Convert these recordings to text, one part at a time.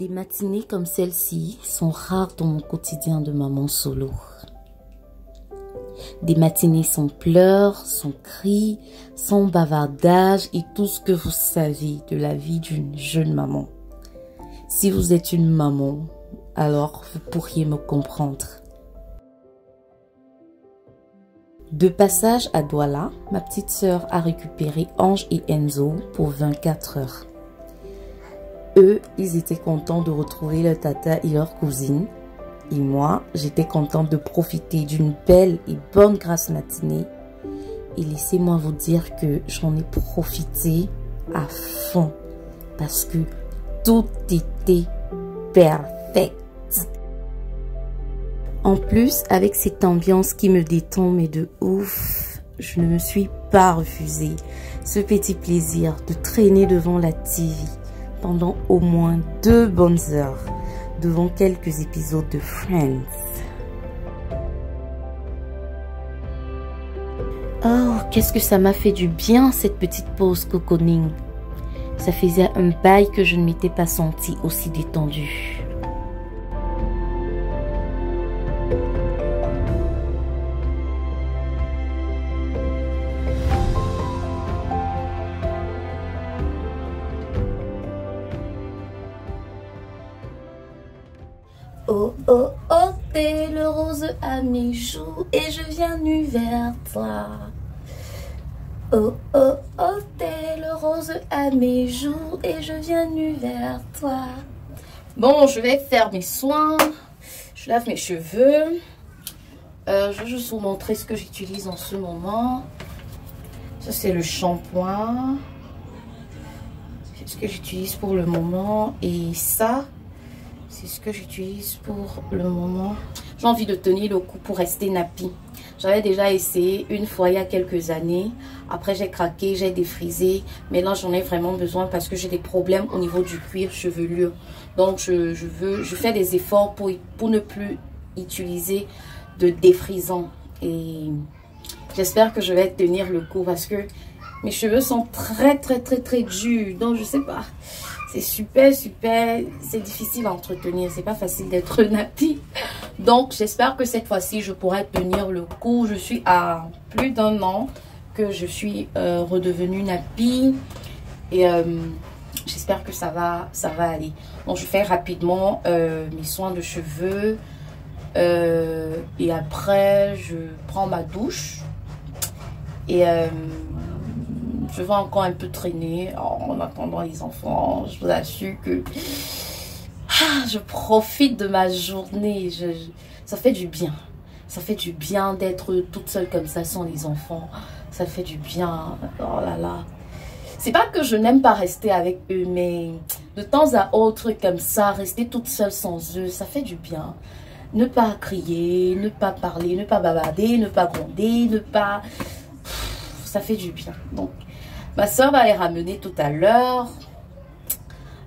Des matinées comme celle-ci sont rares dans mon quotidien de maman solo. Des matinées sans pleurs, sans cris, sans bavardage et tout ce que vous savez de la vie d'une jeune maman. Si vous êtes une maman, alors vous pourriez me comprendre. De passage à Douala, ma petite sœur a récupéré Ange et Enzo pour 24 heures. Eux, ils étaient contents de retrouver leur tata et leur cousine. Et moi, j'étais contente de profiter d'une belle et bonne grasse matinée. Et laissez-moi vous dire que j'en ai profité à fond. Parce que tout était parfait. En plus, avec cette ambiance qui me détend, mais de ouf, je ne me suis pas refusée ce petit plaisir de traîner devant la TV pendant au moins 2 bonnes heures, devant quelques épisodes de Friends. Oh, qu'est-ce que ça m'a fait du bien cette petite pause cocooning. Ça faisait un bail que je ne m'étais pas sentie aussi détendue. Oh, oh, oh, t'es le rose à mes joues et je viens nu vers toi. Oh, oh, oh, t'es le rose à mes joues et je viens nu vers toi. Bon, je vais faire mes soins. Je lave mes cheveux. Je vais juste vous montrer ce que j'utilise en ce moment. Ça, c'est le shampoing. C'est ce que j'utilise pour le moment. Et ça... c'est ce que j'utilise pour le moment. J'ai envie de tenir le coup pour rester nappy. J'avais déjà essayé une fois il y a quelques années. Après, j'ai craqué, j'ai défrisé. Mais là, j'en ai vraiment besoin parce que j'ai des problèmes au niveau du cuir chevelu. Donc, je fais des efforts pour ne plus utiliser de défrisant. Et j'espère que je vais tenir le coup parce que mes cheveux sont très durs. Donc, je sais pas. C'est super, c'est difficile à entretenir, c'est pas facile d'être nappy. Donc, j'espère que cette fois-ci, je pourrai tenir le coup. Je suis à plus d'1 an que je suis redevenue nappy. Et j'espère que ça va aller. Donc, je fais rapidement mes soins de cheveux. Et après, je prends ma douche. Et... je vais encore un peu traîner en attendant les enfants. Je vous assure que je profite de ma journée. Ça fait du bien. Ça fait du bien d'être toute seule comme ça sans les enfants. Ça fait du bien. Oh là là. C'est pas que je n'aime pas rester avec eux, mais de temps à autre comme ça, rester toute seule sans eux, ça fait du bien. Ne pas crier, ne pas parler, ne pas bavarder, ne pas gronder, ne pas... ça fait du bien. Donc, ma soeur va les ramener tout à l'heure.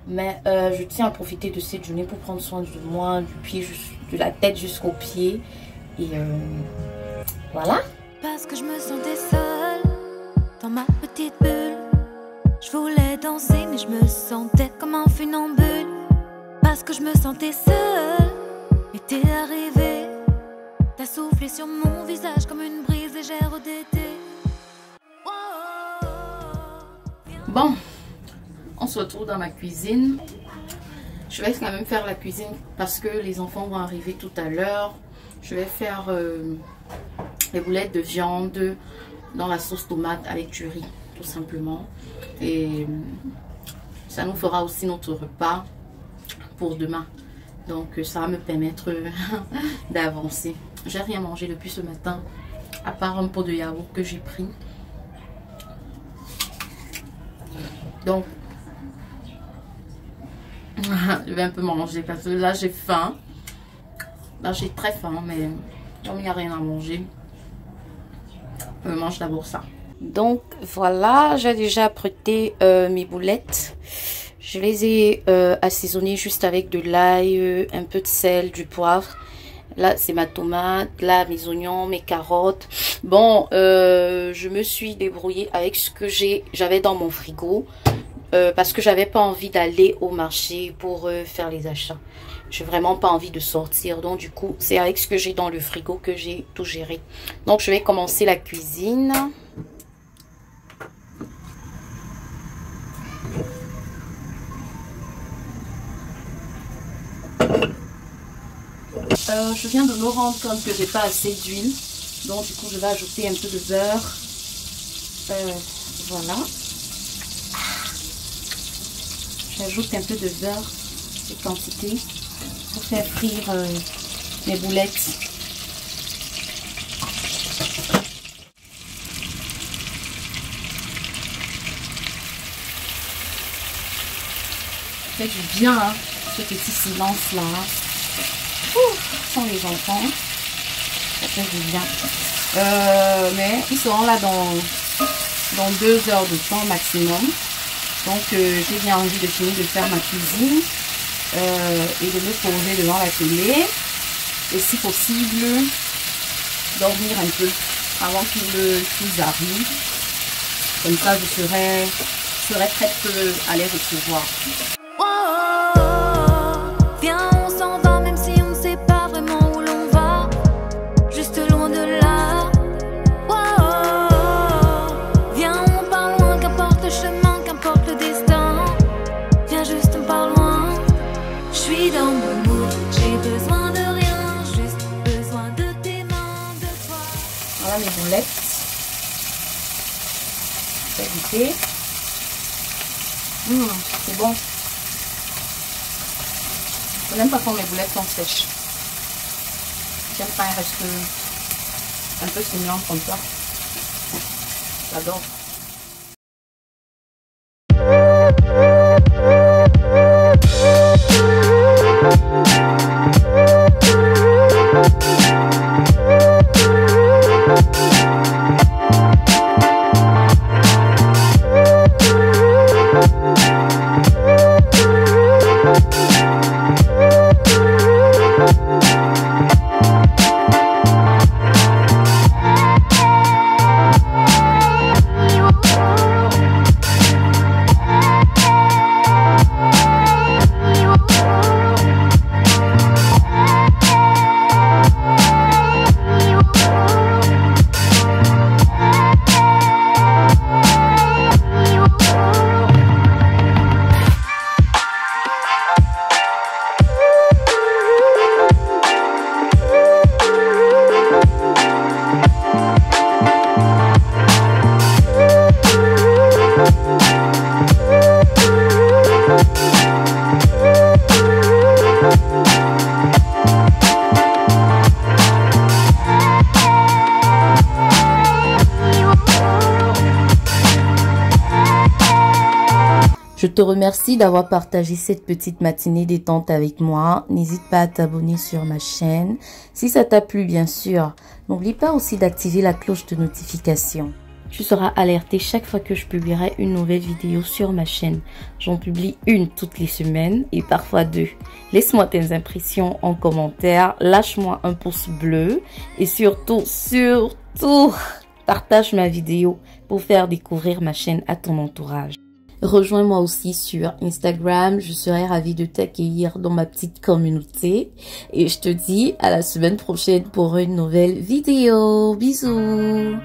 Mais je tiens à profiter de cette journée pour prendre soin de moi, du pied, de la tête jusqu'aux pieds. Et voilà. Parce que je me sentais seule dans ma petite bulle. Je voulais danser mais je me sentais comme un funambule. Parce que je me sentais seule. Et t'es arrivé. T'as soufflé sur mon visage comme une brise légère d'été. Bon, on se retrouve dans ma cuisine. Je vais quand même faire la cuisine parce que les enfants vont arriver tout à l'heure. Je vais faire les boulettes de viande dans la sauce tomate avec du riz, tout simplement. Et ça nous fera aussi notre repas pour demain. Donc ça va me permettre d'avancer. J'ai rien mangé depuis ce matin, à part un pot de yaourt que j'ai pris. Donc, je vais un peu manger parce que là j'ai faim. Là j'ai très faim, mais comme il n'y a rien à manger, je mange d'abord ça. Donc voilà, j'ai déjà apprêté mes boulettes. Je les ai assaisonnées juste avec de l'ail, un peu de sel, du poivre. Là, c'est ma tomate. Là, mes oignons, mes carottes. Bon, je me suis débrouillée avec ce que j'avais dans mon frigo. parce que j'avais pas envie d'aller au marché pour faire les achats. J'ai vraiment pas envie de sortir. Donc du coup, c'est avec ce que j'ai dans le frigo que j'ai tout géré. Donc je vais commencer la cuisine. Je viens de me rendre compte que j'ai pas assez d'huile. Donc du coup, je vais ajouter un peu de beurre. Voilà. J'ajoute un peu de beurre, cette quantité, pour faire frire mes boulettes. Ça fait du bien, hein, ce petit silence là. Sans les enfants, ça fait du bien. Mais ils seront là dans 2 heures de temps maximum. Donc j'ai bien envie de finir de faire ma cuisine et de me poser devant la télé. Et si possible, dormir un peu avant qu'ils arrivent. Comme ça, je serai prête à les recevoir. Viens, on s'en va même si on ne sait pas vraiment où l'on va. Juste loin de là. Viens, on part loin, qu'importe le chemin, qu'importe le destin. Viens juste, on part loin. Je suis dans mon mood, j'ai besoin de rien, juste besoin de tes mains, de toi. Voilà mes boulettes. C'est goûté. C'est bon. Je n'aime pas quand mes boulettes sont sèches. J'aime pas un reste un peu saignant comme ça. J'adore. Je te remercie d'avoir partagé cette petite matinée détente avec moi. N'hésite pas à t'abonner sur ma chaîne. Si ça t'a plu, bien sûr, n'oublie pas aussi d'activer la cloche de notification. Tu seras alerté chaque fois que je publierai une nouvelle vidéo sur ma chaîne. J'en publie une toutes les semaines et parfois 2. Laisse-moi tes impressions en commentaire. Lâche-moi un pouce bleu. Et surtout, partage ma vidéo pour faire découvrir ma chaîne à ton entourage. Rejoins-moi aussi sur Instagram, je serai ravie de t'accueillir dans ma petite communauté. Et je te dis à la semaine prochaine pour une nouvelle vidéo. Bisous!